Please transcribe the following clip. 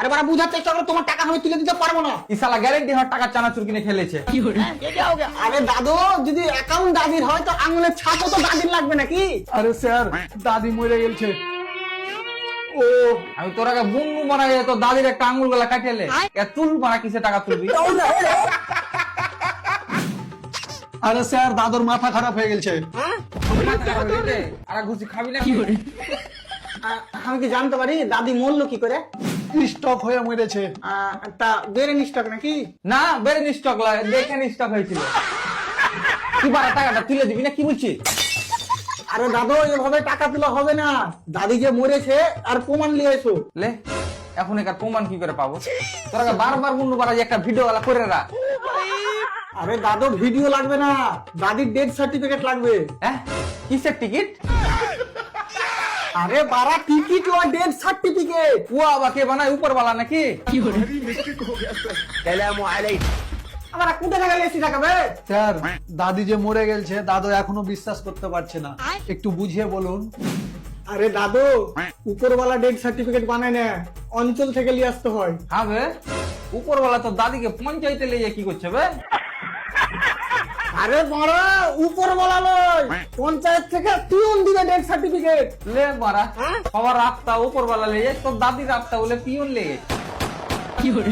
আরে বাড়া বুঝার চেষ্টা করো, তোমার টাকা আমি তুলে দিতে পারবো না। ইসালা গ্যারেন্টি হওয়ার টাকা চানাচুর কিনে খেলেছে। আরে দাদু, যদি অ্যাকাউন্ট দাদির হয় তো আঙুলের ছাপও তো দাদির লাগবে নাকি? আরে স্যার, দাদি মরে গেছে। ও আমি তোর আগে বুনু বানাই তো দাদির একটা আঙুল গলা কাটেলে চুল বানা কিসে টাকা তুলবি? আরে স্যার, দাদুর মাথা খারাপ হয়ে গেছে। আর ঘুষি খাবি না? আমি কি জানতে পারি দাদি মরলো কি করে? স্টক হয়ে মরেছে। তা বেড়ে স্টক নাকি? না বেড়ে স্টক দেখে স্টক হয়েছিল। কি বারা টাকাটা তুলে দিবি না কি বলছিস? আরে দাদু, এভাবে টাকা তোলা হবে না। দাদি যে মরেছে আর প্রমাণ নিয়ে এসো। লে এখন একার প্রমাণ কি করে পাবো? তোর আগে বারবার মুন্ডু বাড়া একটা ভিডিও ওয়ালা করে রাখ। আরে দাদু, ভিডিও লাগবে না, দাদির ডেথ সার্টিফিকেট লাগবে। হ্যাঁ কিসের টিকিট? আরে বাড়া টিকিট ও ডেথ সার্টিফিকেট। ও আবার কে বানায় উপর বালা নাকি? আমরা কোথা থেকে এসি দেখাবে? স্যার, দাদি যে মরে গেছে দাদু এখনো বিশ্বাস করতে পারছে না, একটু বুঝিয়ে বলুন। আরে দাদু, উপরওয়ালা ডেথ সার্টিফিকেট বানায় না, অঞ্চল থেকে নিয়ে আসতে হয়। হবে উপরওয়ালা তো দাদিকে পঞ্চায়েতে লিয়ে কি করছে বে? আরে বড়, উপরওয়ালা নয়, পঞ্চায়েত থেকে পিয়ন দিবে ডেথ সার্টিফিকেট। লে মারা সবার রাস্তা উপরওয়ালা লিয়ে তোর দাদির রাস্তা বলে পিয়ন লেগে কি করে?